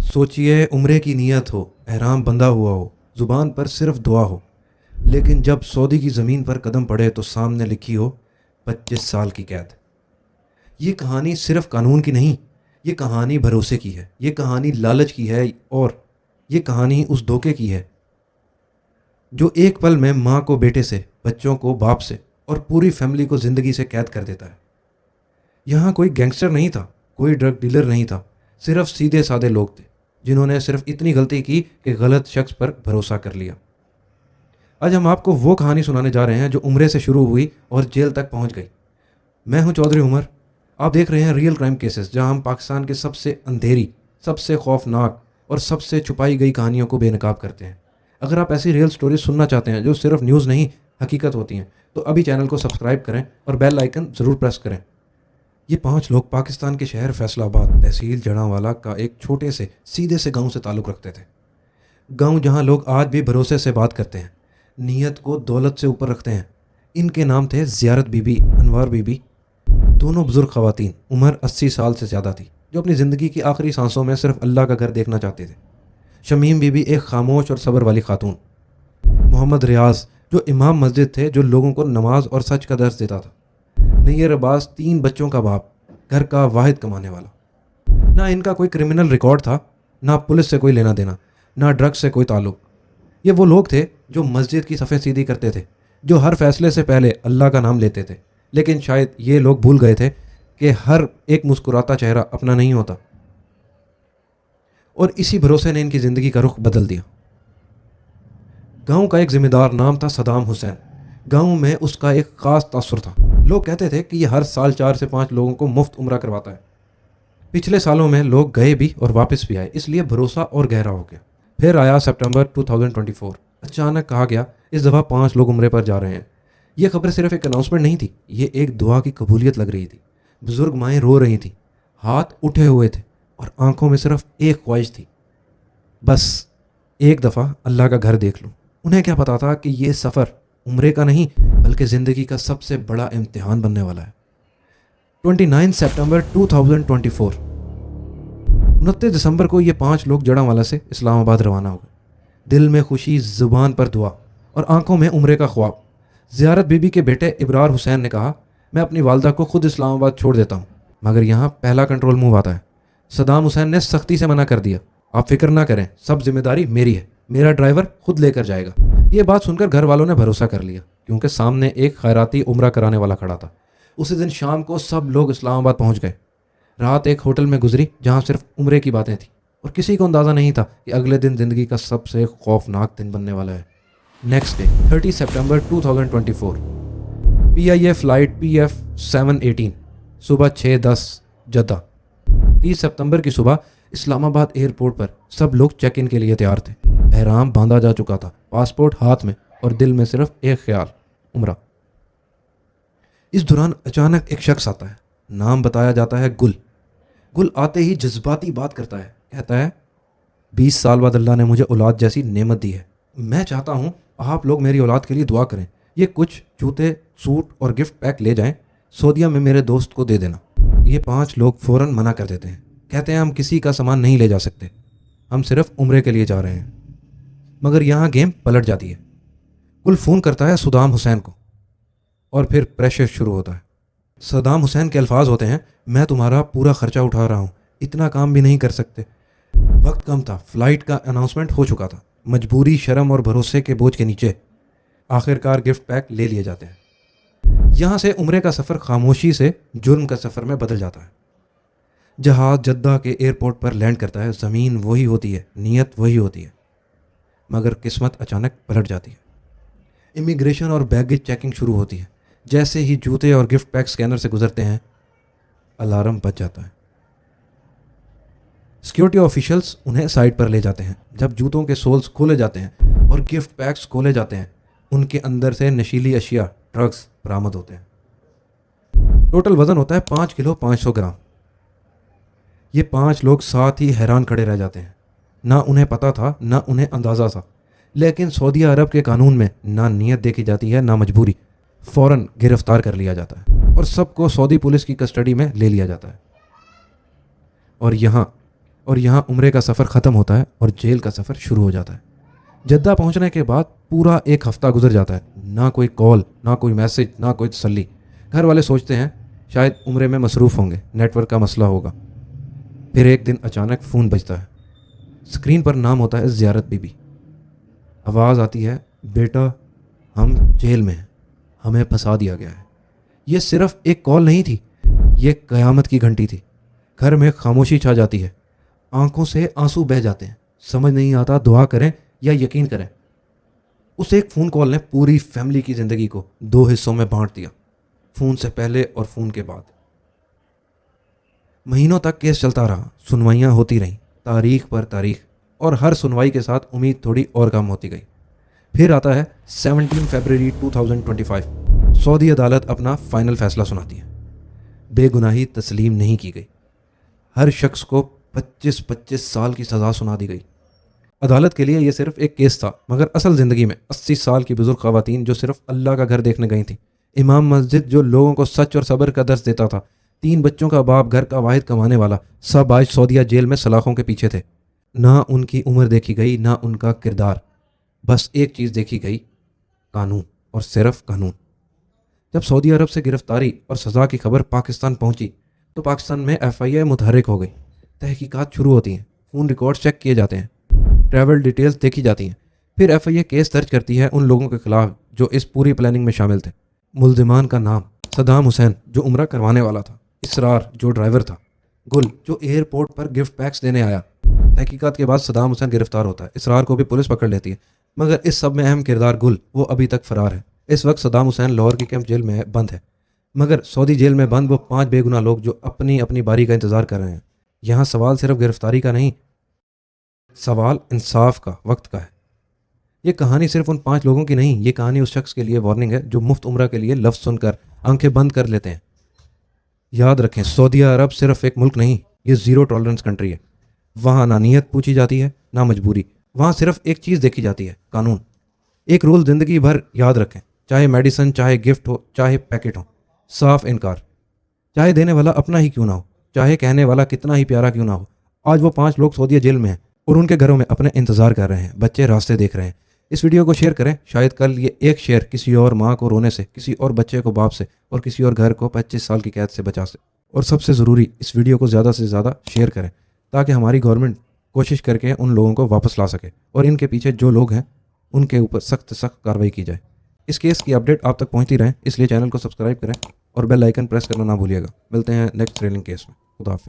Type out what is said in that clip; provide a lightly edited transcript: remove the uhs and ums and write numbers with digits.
سوچئے عمرے کی نیت ہو، احرام بندھا ہوا ہو، زبان پر صرف دعا ہو، لیکن جب سعودی کی زمین پر قدم پڑے تو سامنے لکھی ہو 25 سال کی قید۔ یہ کہانی صرف قانون کی نہیں، یہ کہانی بھروسے کی ہے، یہ کہانی لالچ کی ہے، اور یہ کہانی اس دھوکے کی ہے جو ایک پل میں ماں کو بیٹے سے، بچوں کو باپ سے، اور پوری فیملی کو زندگی سے قید کر دیتا ہے۔ یہاں کوئی گینگسٹر نہیں تھا، کوئی ڈرگ ڈیلر نہیں تھا، صرف سیدھے سادے لوگ تھے جنہوں نے صرف اتنی غلطی کی کہ غلط شخص پر بھروسہ کر لیا۔ آج ہم آپ کو وہ کہانی سنانے جا رہے ہیں جو عمرے سے شروع ہوئی اور جیل تک پہنچ گئی۔ میں ہوں چودھری عمر، آپ دیکھ رہے ہیں ریئل کرائم کیسز، جہاں ہم پاکستان کے سب سے اندھیری، سب سے خوفناک اور سب سے چھپائی گئی کہانیوں کو بے نقاب کرتے ہیں۔ اگر آپ ایسی ریئل سٹوریز سننا چاہتے ہیں جو صرف نیوز نہیں حقیقت ہوتی ہیں، تو ابھی چینل کو سبسکرائب کریں اور بیل آئیکن ضرور پریس کریں۔ یہ 5 لوگ پاکستان کے شہر فیصل آباد، تحصیل جڑاں کا ایک چھوٹے سے سیدھے سے گاؤں سے تعلق رکھتے تھے۔ گاؤں جہاں لوگ آج بھی بھروسے سے بات کرتے ہیں، نیت کو دولت سے اوپر رکھتے ہیں۔ ان کے نام تھے زیارت بی بی، انوار بی بی، دونوں بزرگ خواتین، عمر 80 سال سے زیادہ تھی، جو اپنی زندگی کی آخری سانسوں میں صرف اللہ کا گھر دیکھنا چاہتے تھے۔ شمیم بی بی ایک خاموش اور صبر والی خاتون۔ محمد ریاض، جو امام مسجد تھے، جو لوگوں کو نماز اور سچ کا درس دیتا تھا۔ نیر عباس، 3 بچوں کا باپ، گھر کا واحد کمانے والا۔ نہ ان کا کوئی کرمنل ریکارڈ تھا، نہ پولیس سے کوئی لینا دینا، نہ ڈرگ سے کوئی تعلق۔ یہ وہ لوگ تھے جو مسجد کی صفیں سیدھی کرتے تھے، جو ہر فیصلے سے پہلے اللہ کا نام لیتے تھے، لیکن شاید یہ لوگ بھول گئے تھے کہ ہر ایک مسکراتا چہرہ اپنا نہیں ہوتا، اور اسی بھروسے نے ان کی زندگی کا رخ بدل دیا۔ گاؤں کا ایک ذمہ دار نام تھا صدام حسین۔ گاؤں میں اس کا ایک خاص تاثر تھا۔ لوگ کہتے تھے کہ یہ ہر سال 4 سے 5 لوگوں کو مفت عمرہ کرواتا ہے۔ پچھلے سالوں میں لوگ گئے بھی اور واپس بھی آئے، اس لیے بھروسہ اور گہرا ہو گیا۔ پھر آیا سپٹمبر 2024۔ اچانک کہا گیا اس دفعہ 5 لوگ عمرے پر جا رہے ہیں۔ یہ خبر صرف ایک اناؤنسمنٹ نہیں تھی، یہ ایک دعا کی قبولیت لگ رہی تھی۔ بزرگ مائیں رو رہی تھیں، ہاتھ اٹھے ہوئے تھے، اور آنکھوں میں صرف ایک خواہش تھی، بس ایک دفعہ اللہ کا گھر دیکھ لوں۔ انہیں کیا پتا تھا کہ یہ سفر عمرے کا نہیں بلکہ زندگی کا سب سے بڑا امتحان بننے والا ہے۔ 29 سپٹمبر 2024، 29 دسمبر کو یہ 5 لوگ جڑاں سے اسلام آباد روانہ ہو گئے۔ دل میں خوشی، زبان پر دعا، اور آنکھوں میں عمرے کا خواب۔ زیارت بی بی کے بیٹے ابرار حسین نے کہا، میں اپنی والدہ کو خود اسلام آباد چھوڑ دیتا ہوں، مگر یہاں پہلا کنٹرول موو آتا ہے۔ صدام حسین نے سختی سے منع کر دیا، آپ فکر نہ کریں، سب ذمہ داری میری ہے، میرا ڈرائیور خود لے کر جائے گا۔ یہ بات سن کر گھر والوں نے بھروسہ کر لیا، کیونکہ سامنے ایک خیراتی عمرہ کرانے والا کھڑا تھا۔ اسی دن شام کو سب لوگ اسلام آباد پہنچ گئے۔ رات ایک ہوٹل میں گزری جہاں صرف عمرے کی باتیں تھیں، اور کسی کو اندازہ نہیں تھا کہ اگلے دن زندگی کا سب سے خوفناک دن بننے والا ہے۔ Next day 30 September 2024، PIA flight PF 718، صبح 6:10 جدہ۔ 30 سپتمبر کی صبح اسلام آباد ایئرپورٹ پر سب لوگ چیک ان کے لیے تیار تھے۔ احرام باندھا جا چکا تھا، پاسپورٹ ہاتھ میں، اور دل میں صرف ایک خیال، عمرہ۔ اس دوران اچانک ایک شخص آتا ہے، نام بتایا جاتا ہے گل۔ گل آتے ہی جذباتی بات کرتا ہے، کہتا ہے 20 سال بعد اللہ نے مجھے اولاد جیسی نعمت دی ہے، میں چاہتا ہوں آپ لوگ میری اولاد کے لیے دعا کریں۔ یہ کچھ جوتے، سوٹ اور گفٹ پیک لے جائیں، سعودیہ میں میرے دوست کو دے دینا۔ یہ 5 لوگ فوراً منع کر دیتے ہیں، کہتے ہیں ہم کسی کا سامان نہیں لے جا سکتے، ہم صرف عمرے کے لیے جا رہے ہیں۔ مگر یہاں گیم پلٹ جاتی ہے۔ گل فون کرتا ہے صدام حسین کو، اور پھر پریشر شروع ہوتا ہے۔ صدام حسین کے الفاظ ہوتے ہیں، میں تمہارا پورا خرچہ اٹھا رہا ہوں، اتنا کام بھی نہیں کر سکتے۔ وقت کم تھا، فلائٹ کا اناؤنسمنٹ ہو چکا تھا۔ مجبوری، شرم اور بھروسے کے بوجھ کے نیچے آخرکار گفٹ پیک لے لیے جاتے ہیں۔ یہاں سے عمرے کا سفر خاموشی سے جرم کا سفر میں بدل جاتا ہے۔ جہاز جدہ کے ایئرپورٹ پر لینڈ کرتا ہے، زمین وہی ہوتی ہے، نیت وہی ہوتی ہے، مگر قسمت اچانک پلٹ جاتی ہے۔ امیگریشن اور بیگیج چیکنگ شروع ہوتی ہے۔ جیسے ہی جوتے اور گفٹ پیک سکینر سے گزرتے ہیں، الارم بج جاتا ہے۔ سیکیورٹی آفیشلز انہیں سائٹ پر لے جاتے ہیں۔ جب جوتوں کے سولز کھولے جاتے ہیں اور گفٹ پیکس کھولے جاتے ہیں، ان کے اندر سے نشیلی اشیاء، ڈرگز برآمد ہوتے ہیں۔ ٹوٹل وزن ہوتا ہے 5 کلو 500 گرام۔ یہ 5 لوگ ساتھ ہی حیران کھڑے رہ جاتے ہیں۔ نہ انہیں پتا تھا، نہ انہیں اندازہ تھا، لیکن سعودی عرب کے قانون میں نہ نیت دیکھی جاتی ہے، نہ مجبوری۔ فوراً گرفتار کر لیا جاتا ہے اور سب کو سعودی پولیس کی کسٹڈی میں لے لیا جاتا ہے۔ اور یہاں عمرے کا سفر ختم ہوتا ہے اور جیل کا سفر شروع ہو جاتا ہے۔ جدہ پہنچنے کے بعد پورا ایک ہفتہ گزر جاتا ہے، نہ کوئی کال، نہ کوئی میسج، نہ کوئی تسلی۔ گھر والے سوچتے ہیں شاید عمرے میں مصروف ہوں گے، نیٹ ورک کا مسئلہ ہوگا۔ پھر ایک دن اچانک فون بجتا ہے، اسکرین پر نام ہوتا ہے زیارت بی بی۔ آواز آتی ہے، بیٹا ہم جیل میں ہیں، ہمیں پھنسا دیا گیا ہے۔ یہ صرف ایک کال نہیں تھی، یہ قیامت کی گھنٹی تھی۔ گھر میں خاموشی چھا جاتی ہے، آنکھوں سے آنسو بہہ جاتے ہیں، سمجھ نہیں آتا دعا کریں یا یقین کریں۔ اس ایک فون کال نے پوری فیملی کی زندگی کو 2 حصوں میں بانٹ دیا، فون سے پہلے اور فون کے بعد۔ مہینوں تک کیس چلتا رہا، سنوائیاں ہوتی رہیں، تاریخ پر تاریخ، اور ہر سنوائی کے ساتھ امید تھوڑی اور کم ہوتی گئی۔ پھر آتا ہے 17 فروری 2025، سعودی عدالت اپنا فائنل فیصلہ سناتی ہے۔ بے گناہی تسلیم نہیں کی گئی، ہر شخص کو 25 سال کی سزا سنا دی گئی۔ عدالت کے لیے یہ صرف ایک کیس تھا، مگر اصل زندگی میں 80 سال کی بزرگ خواتین جو صرف اللہ کا گھر دیکھنے گئی تھیں، امام مسجد جو لوگوں کو سچ اور صبر کا درس دیتا تھا، 3 بچوں کا باپ، گھر کا واحد کمانے والا، سب آج سعودیہ جیل میں سلاخوں کے پیچھے تھے۔ نہ ان کی عمر دیکھی گئی، نہ ان کا کردار، بس ایک چیز دیکھی گئی، قانون، اور صرف قانون۔ جب سعودی عرب سے گرفتاری اور سزا کی خبر پاکستان پہنچی تو پاکستان میں FIA متحرک ہو گئی، تحقیقات شروع ہوتی ہیں، فون ریکارڈ چیک کیے جاتے ہیں، ٹریول ڈیٹیلز دیکھی جاتی ہیں۔ پھر FIA کیس درج کرتی ہے ان لوگوں کے خلاف جو اس پوری پلاننگ میں شامل تھے۔ ملزمان کا نام: صدام حسین جو عمرہ کروانے والا تھا، اسرار جو ڈرائیور تھا، گل جو ایئرپورٹ پر گفٹ پیکس دینے آیا۔ تحقیقات کے بعد صدام حسین گرفتار ہوتا ہے، اسرار کو بھی پولیس پکڑ لیتی ہے، مگر اس سب میں اہم کردار گل، وہ ابھی تک فرار ہے۔ اس وقت صدام حسین لاہور کی کیمپ جیل میں بند ہے، مگر سعودی جیل میں بند وہ 5 بے گناہ لوگ جو اپنی اپنی باری کا انتظار کر رہے ہیں۔ یہاں سوال صرف گرفتاری کا نہیں، سوال انصاف کا، وقت کا ہے۔ یہ کہانی صرف ان 5 لوگوں کی نہیں، یہ کہانی اس شخص کے لیے وارننگ ہے جو مفت عمرہ کے لیے لفظ سن کر آنکھیں بند کر لیتے ہیں۔ یاد رکھیں، سعودیہ عرب صرف ایک ملک نہیں، یہ 0 ٹالرنس کنٹری ہے۔ وہاں نہ نیت پوچھی جاتی ہے، نہ مجبوری، وہاں صرف ایک چیز دیکھی جاتی ہے، قانون۔ ایک رول زندگی بھر یاد رکھیں، چاہے میڈیسن، چاہے گفٹ ہو، چاہے پیکٹ ہو، صاف انکار، چاہے دینے والا اپنا ہی کیوں نہ ہو، چاہے کہنے والا کتنا ہی پیارا کیوں نہ ہو۔ آج وہ 5 لوگ سعودیہ جیل میں ہیں اور ان کے گھروں میں اپنے انتظار کر رہے ہیں، بچے راستے دیکھ رہے ہیں۔ اس ویڈیو کو شیئر کریں، شاید کل یہ ایک شیئر کسی اور ماں کو رونے سے، کسی اور بچے کو باپ سے، اور کسی اور گھر کو 25 سال کی قید سے بچا سے۔ اور سب سے ضروری، اس ویڈیو کو زیادہ سے زیادہ شیئر کریں تاکہ ہماری گورنمنٹ کوشش کر کے ان لوگوں کو واپس لا سکے اور ان کے پیچھے جو لوگ ہیں ان کے اوپر سخت کارروائی کی جائے۔ اس کیس کی اپڈیٹ آپ تک پہنچتی رہیں، اس لیے چینل کو سبسکرائب کریں اور بیل آئیکن پریس کرنا نہ بھولیے گا۔ ملتے ہیں نیکسٹ تھرلنگ کیس میں۔ خدا حافظ۔